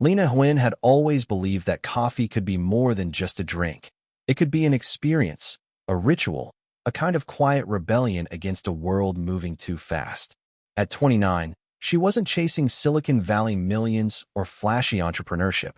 Lena Nguyen had always believed that coffee could be more than just a drink. It could be an experience, a ritual, a kind of quiet rebellion against a world moving too fast. At 29, she wasn't chasing Silicon Valley millions or flashy entrepreneurship.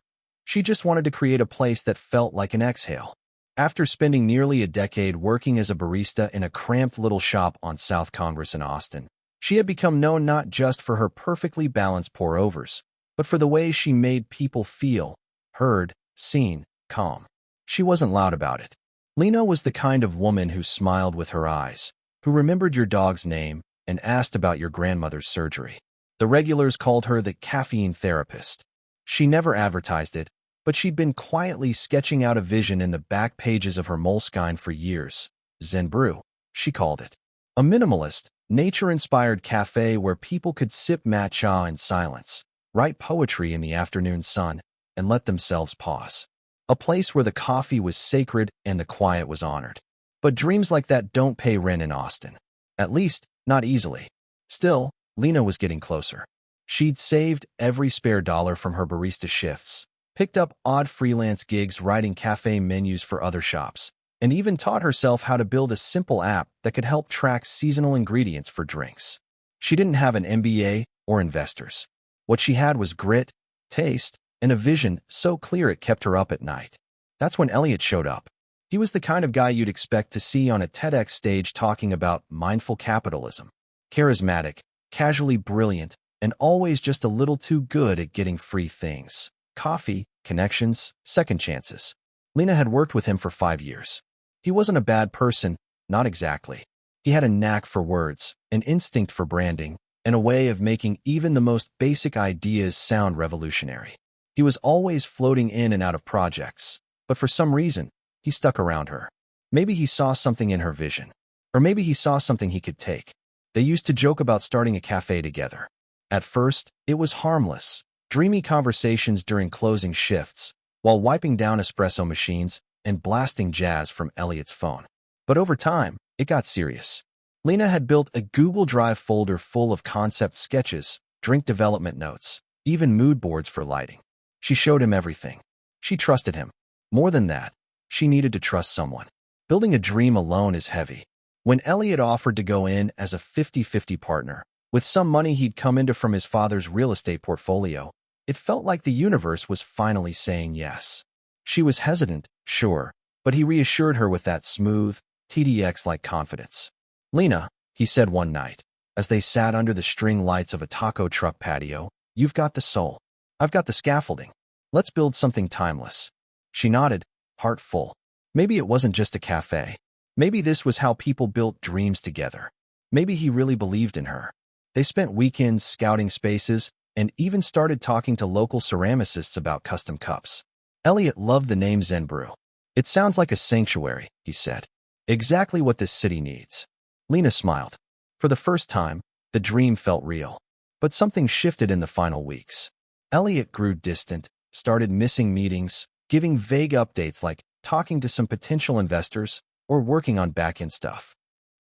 She just wanted to create a place that felt like an exhale. After spending nearly a decade working as a barista in a cramped little shop on South Congress in Austin, she had become known not just for her perfectly balanced pour-overs, but for the way she made people feel, heard, seen, calm. She wasn't loud about it. Lena was the kind of woman who smiled with her eyes, who remembered your dog's name and asked about your grandmother's surgery. The regulars called her the caffeine therapist. She never advertised it, but she'd been quietly sketching out a vision in the back pages of her Moleskine for years. Zen Brew, she called it. A minimalist, nature-inspired cafe where people could sip matcha in silence, write poetry in the afternoon sun, and let themselves pause. A place where the coffee was sacred and the quiet was honored. But dreams like that don't pay rent in Austin. At least, not easily. Still, Lena was getting closer. She'd saved every spare dollar from her barista shifts, picked up odd freelance gigs writing cafe menus for other shops, and even taught herself how to build a simple app that could help track seasonal ingredients for drinks. She didn't have an MBA or investors. What she had was grit, taste, and a vision so clear it kept her up at night. That's when Elliot showed up. He was the kind of guy you'd expect to see on a TEDx stage talking about mindful capitalism. Charismatic, casually brilliant, and always just a little too good at getting free things. Coffee, connections, second chances. Lena had worked with him for 5 years. He wasn't a bad person, not exactly. He had a knack for words, an instinct for branding, and a way of making even the most basic ideas sound revolutionary. He was always floating in and out of projects, but for some reason, he stuck around her. Maybe he saw something in her vision, or maybe he saw something he could take. They used to joke about starting a cafe together. At first, it was harmless, dreamy conversations during closing shifts, while wiping down espresso machines and blasting jazz from Elliot's phone. But over time, it got serious. Lena had built a Google Drive folder full of concept sketches, drink development notes, even mood boards for lighting. She showed him everything. She trusted him. More than that, she needed to trust someone. Building a dream alone is heavy. When Elliot offered to go in as a 50-50 partner, with some money he'd come into from his father's real estate portfolio, it felt like the universe was finally saying yes. She was hesitant, sure, but he reassured her with that smooth, TDX-like confidence. "Lena," he said one night, as they sat under the string lights of a taco truck patio, "you've got the soul. I've got the scaffolding. Let's build something timeless." She nodded, heart full. Maybe it wasn't just a cafe. Maybe this was how people built dreams together. Maybe he really believed in her. They spent weekends scouting spaces and even started talking to local ceramicists about custom cups. Elliot loved the name Zen Brew. "It sounds like a sanctuary," he said. "Exactly what this city needs." Lena smiled. For the first time, the dream felt real. But something shifted in the final weeks. Elliot grew distant, started missing meetings, giving vague updates like talking to some potential investors or working on back-end stuff.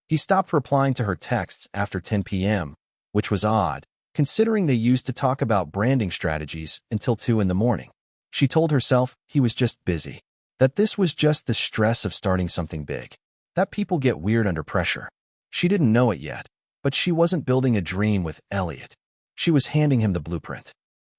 He stopped replying to her texts after 10 p.m., which was odd, considering they used to talk about branding strategies until 2 in the morning. She told herself he was just busy, that this was just the stress of starting something big, that people get weird under pressure. She didn't know it yet, but she wasn't building a dream with Elliot. She was handing him the blueprint.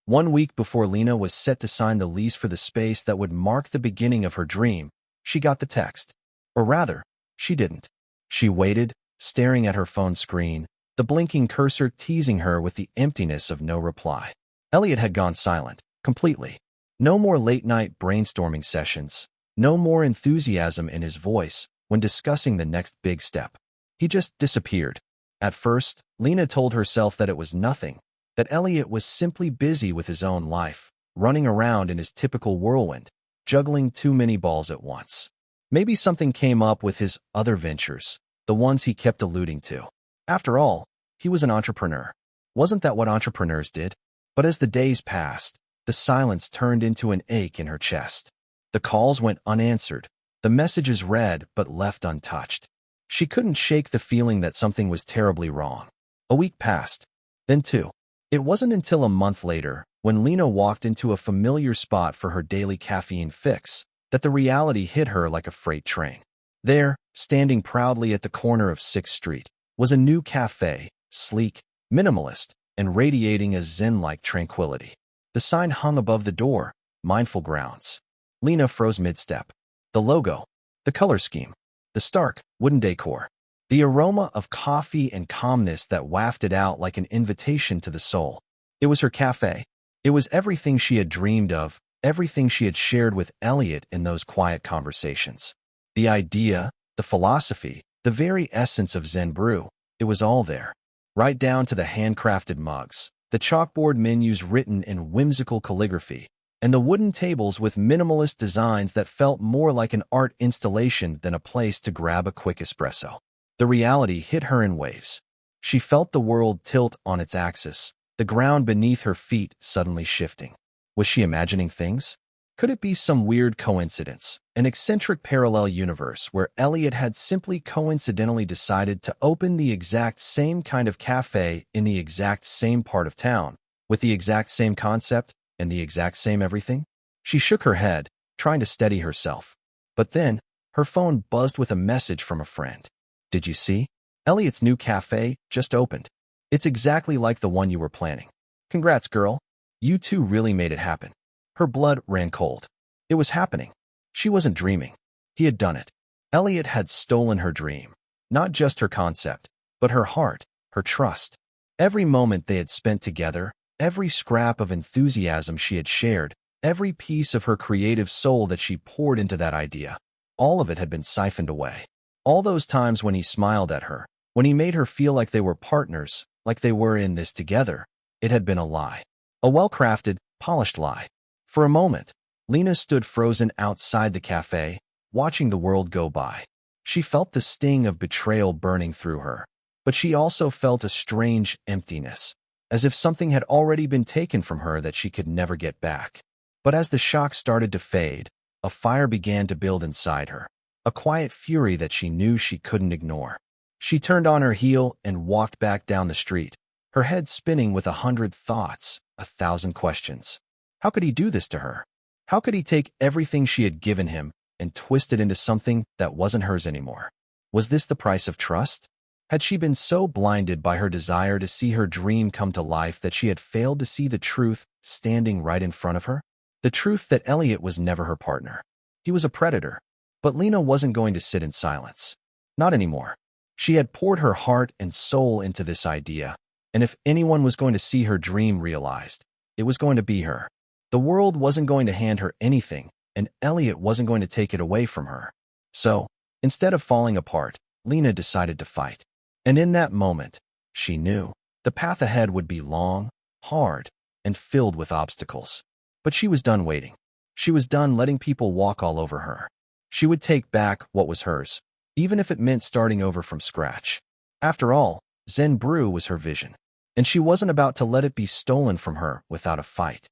1 week before Lena was set to sign the lease for the space that would mark the beginning of her dream, she got the text. Or rather, she didn't. She waited, staring at her phone screen, the blinking cursor teasing her with the emptiness of no reply. Elliot had gone silent, completely. No more late-night brainstorming sessions, no more enthusiasm in his voice when discussing the next big step. He just disappeared. At first, Lena told herself that it was nothing, that Elliot was simply busy with his own life, running around in his typical whirlwind, juggling too many balls at once. Maybe something came up with his other ventures, the ones he kept alluding to. After all, he was an entrepreneur. Wasn't that what entrepreneurs did? But as the days passed, the silence turned into an ache in her chest. The calls went unanswered, the messages read but left untouched. She couldn't shake the feeling that something was terribly wrong. A week passed, then 2. It wasn't until a month later, when Lena walked into a familiar spot for her daily caffeine fix, that the reality hit her like a freight train. There, standing proudly at the corner of 6th Street, was a new cafe, sleek, minimalist, and radiating a zen-like tranquility. The sign hung above the door, "Mindful Grounds." Lena froze mid-step. The logo, the color scheme, the stark, wooden decor, the aroma of coffee and calmness that wafted out like an invitation to the soul. It was her cafe. It was everything she had dreamed of, everything she had shared with Elliot in those quiet conversations. The idea, the philosophy, the very essence of Zen brew, it was all there. Right down to the handcrafted mugs, the chalkboard menus written in whimsical calligraphy, and the wooden tables with minimalist designs that felt more like an art installation than a place to grab a quick espresso. The reality hit her in waves. She felt the world tilt on its axis, the ground beneath her feet suddenly shifting. Was she imagining things? Could it be some weird coincidence, an eccentric parallel universe where Elliot had simply coincidentally decided to open the exact same kind of cafe in the exact same part of town, with the exact same concept and the exact same everything? She shook her head, trying to steady herself. But then, her phone buzzed with a message from a friend. "Did you see? Elliot's new cafe just opened. It's exactly like the one you were planning. Congrats, girl. You two really made it happen." Her blood ran cold. It was happening. She wasn't dreaming. He had done it. Elliot had stolen her dream. Not just her concept, but her heart, her trust. Every moment they had spent together, every scrap of enthusiasm she had shared, every piece of her creative soul that she poured into that idea, all of it had been siphoned away. All those times when he smiled at her, when he made her feel like they were partners, like they were in this together, it had been a lie. A well-crafted, polished lie. For a moment, Lena stood frozen outside the cafe, watching the world go by. She felt the sting of betrayal burning through her, but she also felt a strange emptiness, as if something had already been taken from her that she could never get back. But as the shock started to fade, a fire began to build inside her, a quiet fury that she knew she couldn't ignore. She turned on her heel and walked back down the street, her head spinning with 100 thoughts, 1,000 questions. How could he do this to her? How could he take everything she had given him and twist it into something that wasn't hers anymore? Was this the price of trust? Had she been so blinded by her desire to see her dream come to life that she had failed to see the truth standing right in front of her? The truth that Elliot was never her partner. He was a predator. But Lena wasn't going to sit in silence. Not anymore. She had poured her heart and soul into this idea, and if anyone was going to see her dream realized, it was going to be her. The world wasn't going to hand her anything, and Elliot wasn't going to take it away from her. So, instead of falling apart, Lena decided to fight. And in that moment, she knew the path ahead would be long, hard, and filled with obstacles. But she was done waiting. She was done letting people walk all over her. She would take back what was hers, even if it meant starting over from scratch. After all, Zen Brew was her vision, and she wasn't about to let it be stolen from her without a fight.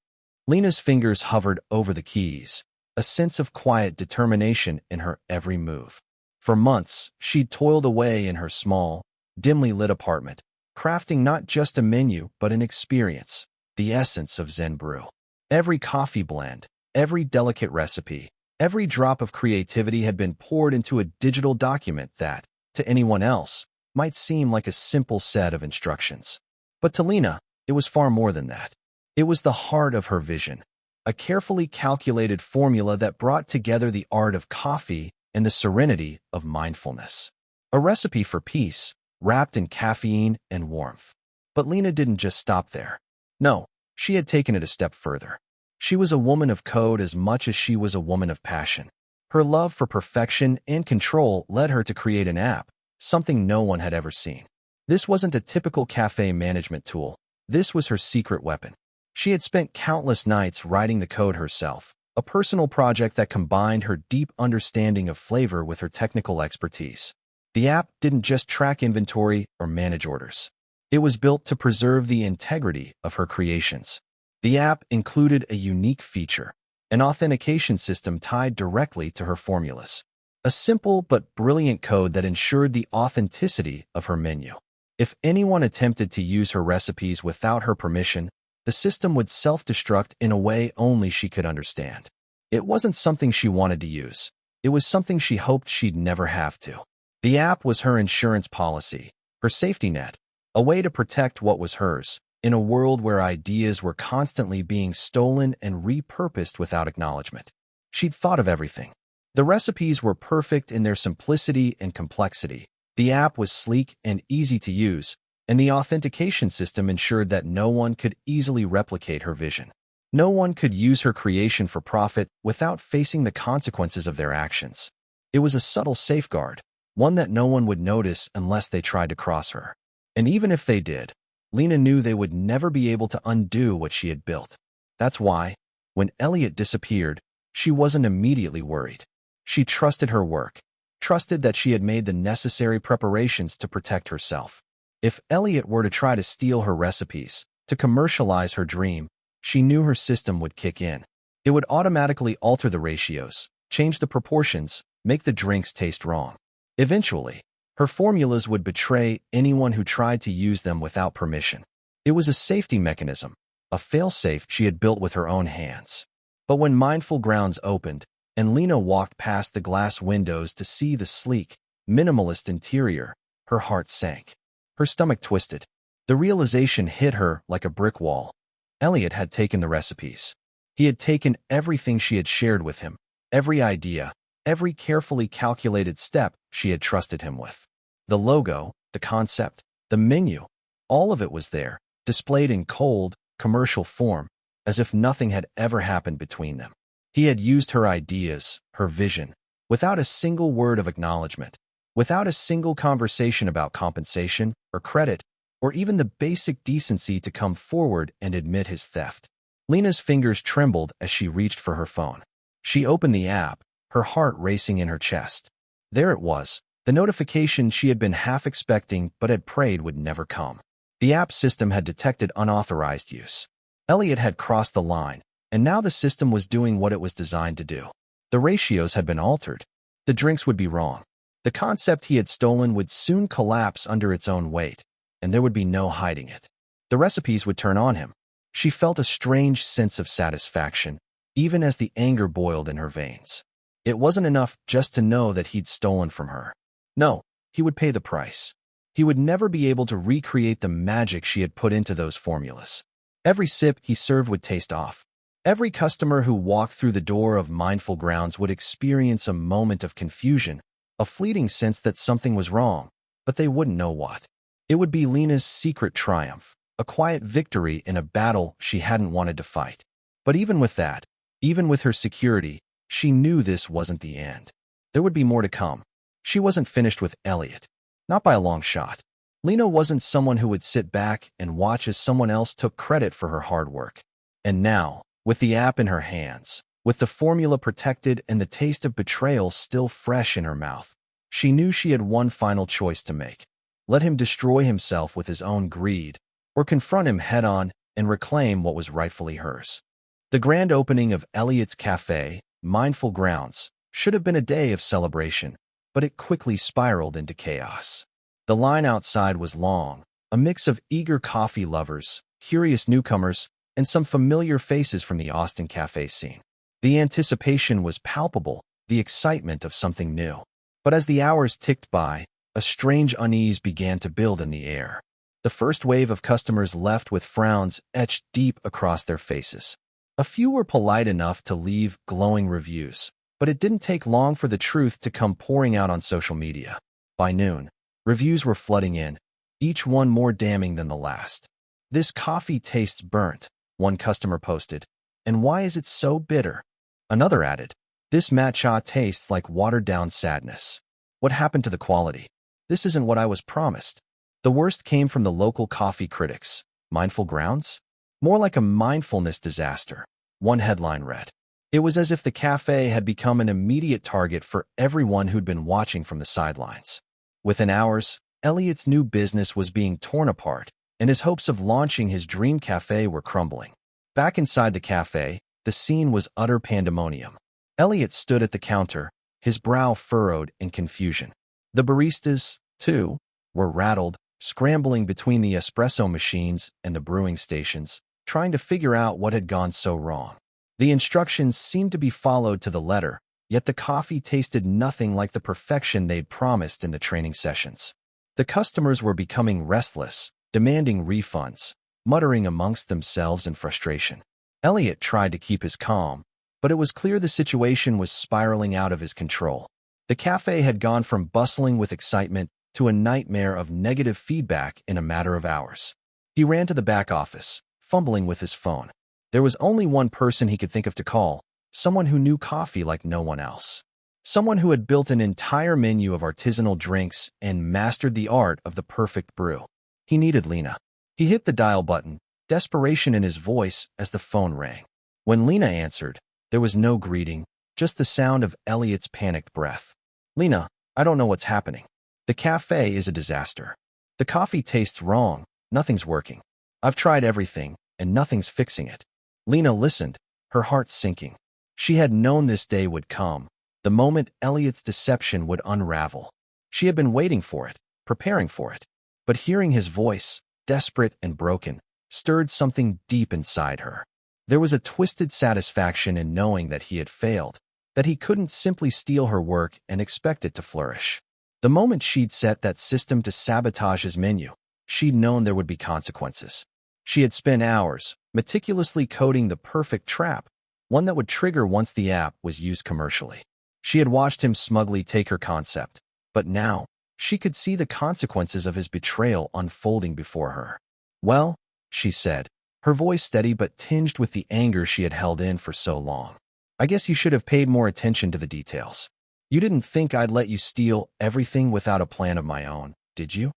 Lena's fingers hovered over the keys, a sense of quiet determination in her every move. For months, she'd toiled away in her small, dimly lit apartment, crafting not just a menu but an experience, the essence of Zen Brew. Every coffee blend, every delicate recipe, every drop of creativity had been poured into a digital document that, to anyone else, might seem like a simple set of instructions. But to Lena, it was far more than that. It was the heart of her vision, a carefully calculated formula that brought together the art of coffee and the serenity of mindfulness. A recipe for peace, wrapped in caffeine and warmth. But Lena didn't just stop there. No, she had taken it a step further. She was a woman of code as much as she was a woman of passion. Her love for perfection and control led her to create an app, something no one had ever seen. This wasn't a typical cafe management tool. This was her secret weapon. She had spent countless nights writing the code herself, a personal project that combined her deep understanding of flavor with her technical expertise. The app didn't just track inventory or manage orders. It was built to preserve the integrity of her creations. The app included a unique feature, an authentication system tied directly to her formulas. A simple but brilliant code that ensured the authenticity of her menu. If anyone attempted to use her recipes without her permission, The system would self-destruct in a way only she could understand. It wasn't something she wanted to use. It was something she hoped she'd never have to. The app was her insurance policy, her safety net, a way to protect what was hers, in a world where ideas were constantly being stolen and repurposed without acknowledgement. She'd thought of everything. The recipes were perfect in their simplicity and complexity. The app was sleek and easy to use, and the authentication system ensured that no one could easily replicate her vision. No one could use her creation for profit without facing the consequences of their actions. It was a subtle safeguard, one that no one would notice unless they tried to cross her. And even if they did, Lena knew they would never be able to undo what she had built. That's why, when Elliot disappeared, she wasn't immediately worried. She trusted her work, trusted that she had made the necessary preparations to protect herself. If Elliot were to try to steal her recipes, to commercialize her dream, she knew her system would kick in. It would automatically alter the ratios, change the proportions, make the drinks taste wrong. Eventually, her formulas would betray anyone who tried to use them without permission. It was a safety mechanism, a fail-safe she had built with her own hands. But when Mindful Grounds opened, and Lena walked past the glass windows to see the sleek, minimalist interior, her heart sank. Her stomach twisted. The realization hit her like a brick wall. Elliot had taken the recipes. He had taken everything she had shared with him, every idea, every carefully calculated step she had trusted him with. The logo, the concept, the menu, all of it was there, displayed in cold, commercial form, as if nothing had ever happened between them. He had used her ideas, her vision, without a single word of acknowledgement, without a single conversation about compensation or credit, or even the basic decency to come forward and admit his theft. Lena's fingers trembled as she reached for her phone. She opened the app, her heart racing in her chest. There it was, the notification she had been half expecting but had prayed would never come. The app system had detected unauthorized use. Elliot had crossed the line, and now the system was doing what it was designed to do. The ratios had been altered. The drinks would be wrong. The concept he had stolen would soon collapse under its own weight, and there would be no hiding it. The recipes would turn on him. She felt a strange sense of satisfaction, even as the anger boiled in her veins. It wasn't enough just to know that he'd stolen from her. No, he would pay the price. He would never be able to recreate the magic she had put into those formulas. Every sip he served would taste off. Every customer who walked through the door of Mindful Grounds would experience a moment of confusion, a fleeting sense that something was wrong, but they wouldn't know what. It would be Lena's secret triumph, a quiet victory in a battle she hadn't wanted to fight. But even with that, even with her security, she knew this wasn't the end. There would be more to come. She wasn't finished with Elliot. Not by a long shot. Lena wasn't someone who would sit back and watch as someone else took credit for her hard work. And now, with the app in her hands, with the formula protected and the taste of betrayal still fresh in her mouth, she knew she had one final choice to make. Let him destroy himself with his own greed, or confront him head-on and reclaim what was rightfully hers. The grand opening of Elliot's Cafe, Mindful Grounds, should have been a day of celebration, but it quickly spiraled into chaos. The line outside was long, a mix of eager coffee lovers, curious newcomers, and some familiar faces from the Austin cafe scene. The anticipation was palpable, the excitement of something new. But as the hours ticked by, a strange unease began to build in the air. The first wave of customers left with frowns etched deep across their faces. A few were polite enough to leave glowing reviews, but it didn't take long for the truth to come pouring out on social media. By noon, reviews were flooding in, each one more damning than the last. "This coffee tastes burnt," one customer posted. "And why is it so bitter?" Another added, "This matcha tastes like watered-down sadness. What happened to the quality? This isn't what I was promised." The worst came from the local coffee critics. Mindful Grounds? More like a mindfulness disaster. One headline read. It was as if the cafe had become an immediate target for everyone who'd been watching from the sidelines. Within hours, Elliot's new business was being torn apart, and his hopes of launching his dream cafe were crumbling. Back inside the cafe, the scene was utter pandemonium. Elliot stood at the counter, his brow furrowed in confusion. The baristas, too, were rattled, scrambling between the espresso machines and the brewing stations, trying to figure out what had gone so wrong. The instructions seemed to be followed to the letter, yet the coffee tasted nothing like the perfection they'd promised in the training sessions. The customers were becoming restless, demanding refunds, muttering amongst themselves in frustration. Elliot tried to keep his calm, but it was clear the situation was spiraling out of his control. The cafe had gone from bustling with excitement to a nightmare of negative feedback in a matter of hours. He ran to the back office, fumbling with his phone. There was only one person he could think of to call, someone who knew coffee like no one else. Someone who had built an entire menu of artisanal drinks and mastered the art of the perfect brew. He needed Lena. He hit the dial button, desperation in his voice as the phone rang. When Lena answered, there was no greeting, just the sound of Elliot's panicked breath. "Lena, I don't know what's happening. The cafe is a disaster. The coffee tastes wrong, nothing's working. I've tried everything, and nothing's fixing it." Lena listened, her heart sinking. She had known this day would come, the moment Elliot's deception would unravel. She had been waiting for it, preparing for it. But hearing his voice, desperate and broken, stirred something deep inside her. There was a twisted satisfaction in knowing that he had failed, that he couldn't simply steal her work and expect it to flourish. The moment she'd set that system to sabotage his menu, she'd known there would be consequences. She had spent hours, meticulously coding the perfect trap, one that would trigger once the app was used commercially. She had watched him smugly take her concept, but now, she could see the consequences of his betrayal unfolding before her. "Well," she said, her voice steady but tinged with the anger she had held in for so long. "I guess you should have paid more attention to the details. You didn't think I'd let you steal everything without a plan of my own, did you?"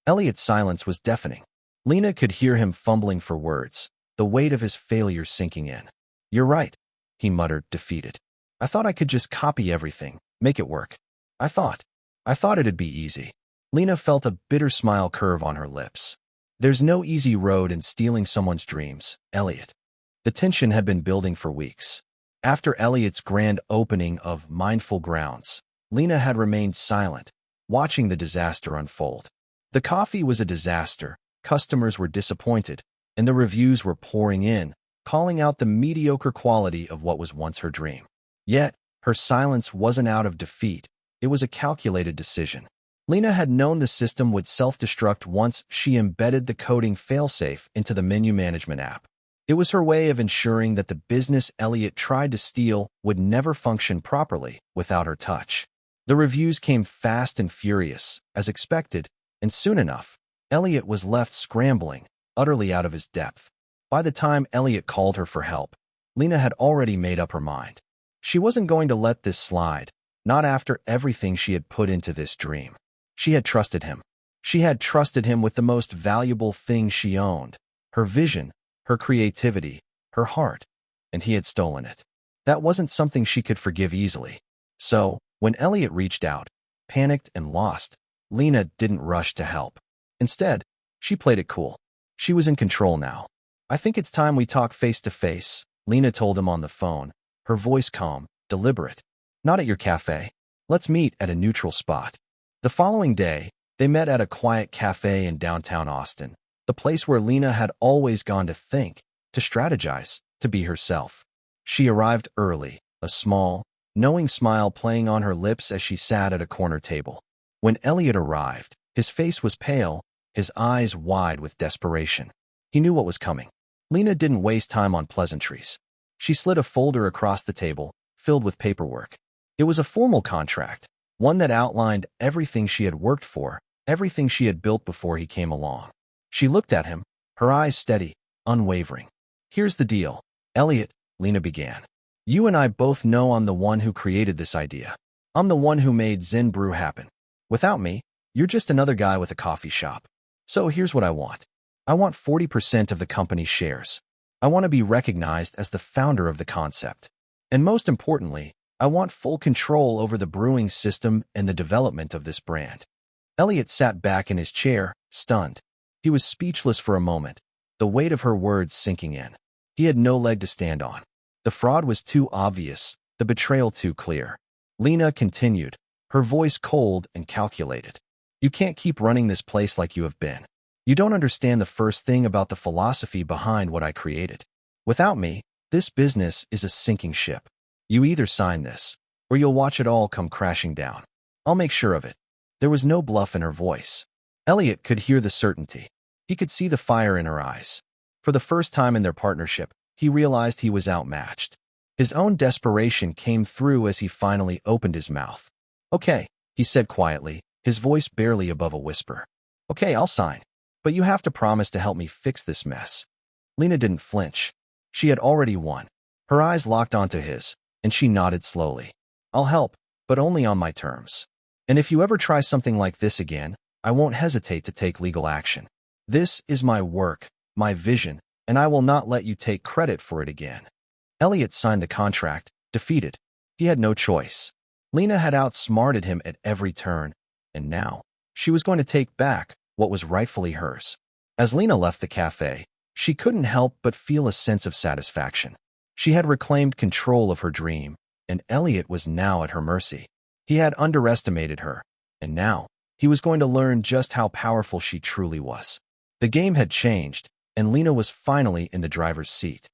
Elliot's silence was deafening. Lena could hear him fumbling for words, the weight of his failure sinking in. "You're right," he muttered, defeated. "I thought I could just copy everything, make it work. I thought it'd be easy." Lena felt a bitter smile curve on her lips. "There's no easy road in stealing someone's dreams, Elliot." The tension had been building for weeks. After Elliot's grand opening of Mindful Grounds, Lena had remained silent, watching the disaster unfold. The coffee was a disaster, customers were disappointed, and the reviews were pouring in, calling out the mediocre quality of what was once her dream. Yet, her silence wasn't out of defeat, it was a calculated decision. Lena had known the system would self-destruct once she embedded the coding failsafe into the menu management app. It was her way of ensuring that the business Elliot tried to steal would never function properly without her touch. The reviews came fast and furious, as expected, and soon enough, Elliot was left scrambling, utterly out of his depth. By the time Elliot called her for help, Lena had already made up her mind. She wasn't going to let this slide, not after everything she had put into this dream. She had trusted him. She had trusted him with the most valuable thing she owned, her vision, her creativity, her heart, and he had stolen it. That wasn't something she could forgive easily. So, when Elliot reached out, panicked and lost, Lena didn't rush to help. Instead, she played it cool. She was in control now. "I think it's time we talk face to face," Lena told him on the phone, her voice calm, deliberate. "Not at your cafe. Let's meet at a neutral spot." The following day, they met at a quiet cafe in downtown Austin, the place where Lena had always gone to think, to strategize, to be herself. She arrived early, a small, knowing smile playing on her lips as she sat at a corner table. When Elliot arrived, his face was pale, his eyes wide with desperation. He knew what was coming. Lena didn't waste time on pleasantries. She slid a folder across the table, filled with paperwork. It was a formal contract, one that outlined everything she had worked for, everything she had built before he came along. She looked at him, her eyes steady, unwavering. "Here's the deal, Elliot," Lena began. "You and I both know I'm the one who created this idea. I'm the one who made Zen Brew happen. Without me, you're just another guy with a coffee shop. So here's what I want. I want 40% of the company's shares. I want to be recognized as the founder of the concept. And most importantly, I want full control over the brewing system and the development of this brand." Elliot sat back in his chair, stunned. He was speechless for a moment, the weight of her words sinking in. He had no leg to stand on. The fraud was too obvious, the betrayal too clear. Lena continued, her voice cold and calculated. "You can't keep running this place like you have been. You don't understand the first thing about the philosophy behind what I created. Without me, this business is a sinking ship. You either sign this, or you'll watch it all come crashing down. I'll make sure of it." There was no bluff in her voice. Elliot could hear the certainty. He could see the fire in her eyes. For the first time in their partnership, he realized he was outmatched. His own desperation came through as he finally opened his mouth. "Okay," he said quietly, his voice barely above a whisper. "Okay, I'll sign. But you have to promise to help me fix this mess." Lena didn't flinch. She had already won. Her eyes locked onto his, and she nodded slowly. "I'll help, but only on my terms. And if you ever try something like this again, I won't hesitate to take legal action. This is my work, my vision, and I will not let you take credit for it again." Elliot signed the contract, defeated. He had no choice. Lena had outsmarted him at every turn, and now she was going to take back what was rightfully hers. As Lena left the cafe, she couldn't help but feel a sense of satisfaction. She had reclaimed control of her dream, and Elliot was now at her mercy. He had underestimated her, and now he was going to learn just how powerful she truly was. The game had changed, and Lena was finally in the driver's seat.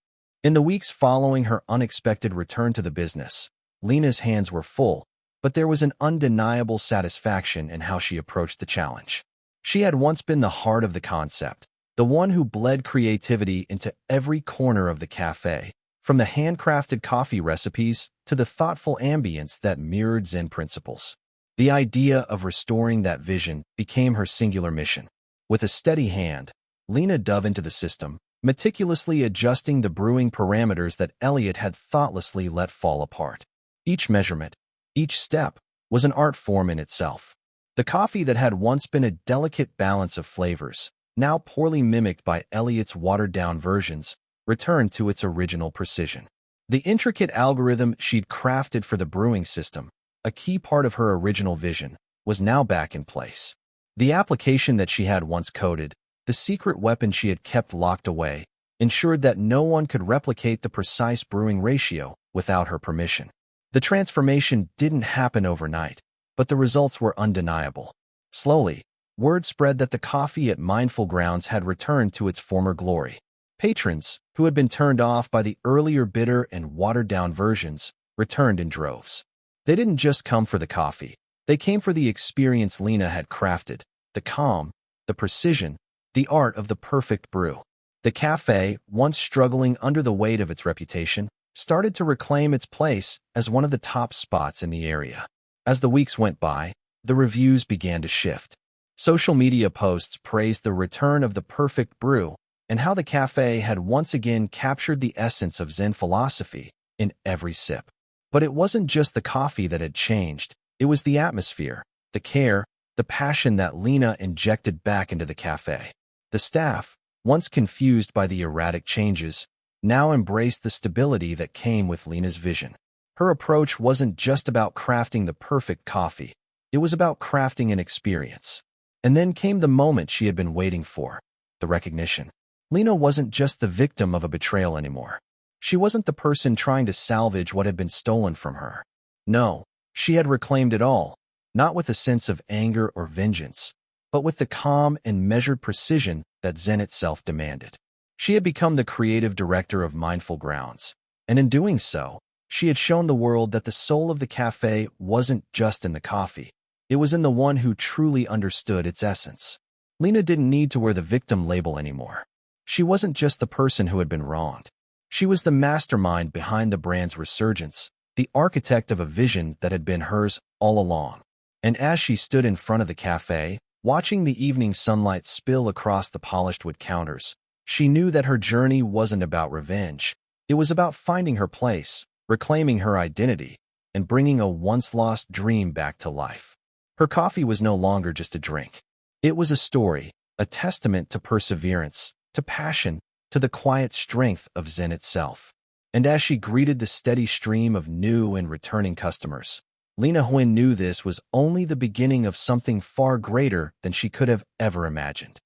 In the weeks following her unexpected return to the business, Lena's hands were full, but there was an undeniable satisfaction in how she approached the challenge. She had once been the heart of the concept, the one who bled creativity into every corner of the cafe, from the handcrafted coffee recipes to the thoughtful ambience that mirrored Zen principles. The idea of restoring that vision became her singular mission. With a steady hand, Lena dove into the system, meticulously adjusting the brewing parameters that Elliot had thoughtlessly let fall apart. Each measurement, each step, was an art form in itself. The coffee that had once been a delicate balance of flavors, now poorly mimicked by Elliot's watered-down versions, returned to its original precision. The intricate algorithm she'd crafted for the brewing system, a key part of her original vision, was now back in place. The application that she had once coded, the secret weapon she had kept locked away, ensured that no one could replicate the precise brewing ratio without her permission. The transformation didn't happen overnight, but the results were undeniable. Slowly, word spread that the coffee at Mindful Grounds had returned to its former glory. Patrons, who had been turned off by the earlier bitter and watered-down versions, returned in droves. They didn't just come for the coffee. They came for the experience Lena had crafted, the calm, the precision, the art of the perfect brew. The cafe, once struggling under the weight of its reputation, started to reclaim its place as one of the top spots in the area. As the weeks went by, the reviews began to shift. Social media posts praised the return of the perfect brew and how the cafe had once again captured the essence of Zen philosophy in every sip. But it wasn't just the coffee that had changed. It was the atmosphere, the care, the passion that Lena injected back into the cafe. The staff, once confused by the erratic changes, now embraced the stability that came with Lena's vision. Her approach wasn't just about crafting the perfect coffee. It was about crafting an experience. And then came the moment she had been waiting for, the recognition. Lena wasn't just the victim of a betrayal anymore. She wasn't the person trying to salvage what had been stolen from her. No, she had reclaimed it all, not with a sense of anger or vengeance, but with the calm and measured precision that Zen itself demanded. She had become the creative director of Mindful Grounds, and in doing so, she had shown the world that the soul of the cafe wasn't just in the coffee. It was in the one who truly understood its essence. Lena didn't need to wear the victim label anymore. She wasn't just the person who had been wronged. She was the mastermind behind the brand's resurgence, the architect of a vision that had been hers all along. And as she stood in front of the cafe, watching the evening sunlight spill across the polished wood counters, she knew that her journey wasn't about revenge. It was about finding her place, reclaiming her identity, and bringing a once-lost dream back to life. Her coffee was no longer just a drink. It was a story, a testament to perseverance, to passion, to the quiet strength of Zen itself. And as she greeted the steady stream of new and returning customers, Lena Huyn knew this was only the beginning of something far greater than she could have ever imagined.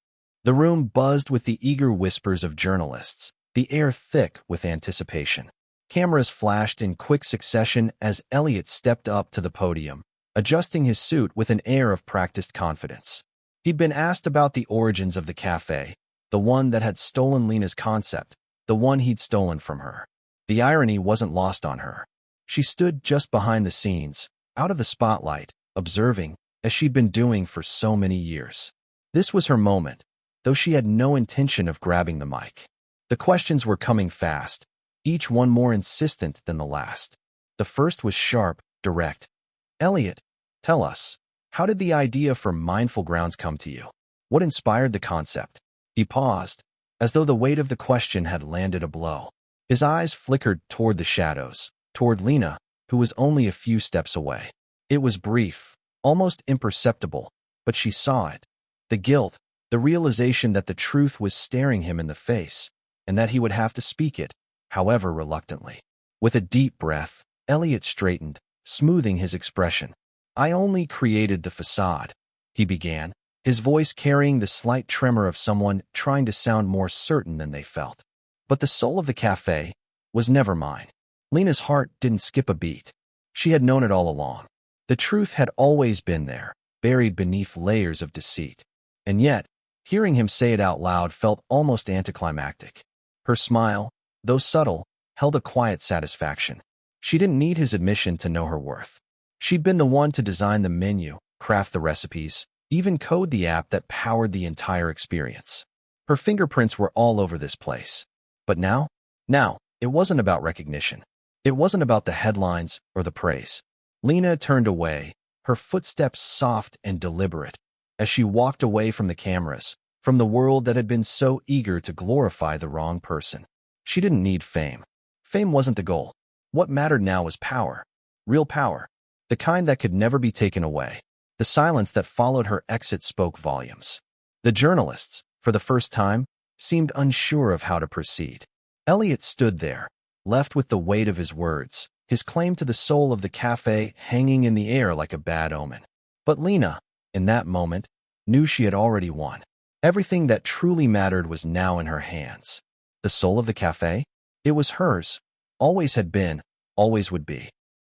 The room buzzed with the eager whispers of journalists, the air thick with anticipation. Cameras flashed in quick succession as Elliot stepped up to the podium, adjusting his suit with an air of practiced confidence. He'd been asked about the origins of the cafe, the one that had stolen Lena's concept, the one he'd stolen from her. The irony wasn't lost on her. She stood just behind the scenes, out of the spotlight, observing, as she'd been doing for so many years. This was her moment, though she had no intention of grabbing the mic. The questions were coming fast, each one more insistent than the last. The first was sharp, direct. "Elliot, tell us, how did the idea for Mindful Grounds come to you? What inspired the concept?" He paused, as though the weight of the question had landed a blow. His eyes flickered toward the shadows, toward Lena, who was only a few steps away. It was brief, almost imperceptible, but she saw it. The guilt, the realization that the truth was staring him in the face, and that he would have to speak it, however reluctantly. With a deep breath, Elliot straightened, smoothing his expression. "I only created the facade," he began, his voice carrying the slight tremor of someone trying to sound more certain than they felt. "But the soul of the cafe was never mine." Lena's heart didn't skip a beat. She had known it all along. The truth had always been there, buried beneath layers of deceit. And yet, hearing him say it out loud felt almost anticlimactic. Her smile, though subtle, held a quiet satisfaction. She didn't need his admission to know her worth. She'd been the one to design the menu, craft the recipes, even code the app that powered the entire experience. Her fingerprints were all over this place. But now, it wasn't about recognition. It wasn't about the headlines or the praise. Lena turned away, her footsteps soft and deliberate, as she walked away from the cameras, from the world that had been so eager to glorify the wrong person. She didn't need fame. Fame wasn't the goal. What mattered now was power. Real power. The kind that could never be taken away. The silence that followed her exit spoke volumes. The journalists, for the first time, seemed unsure of how to proceed. Elliot stood there, left with the weight of his words, his claim to the soul of the cafe hanging in the air like a bad omen. But Lena, in that moment, knew she had already won. Everything that truly mattered was now in her hands. The soul of the cafe? It was hers. Always had been, always would be.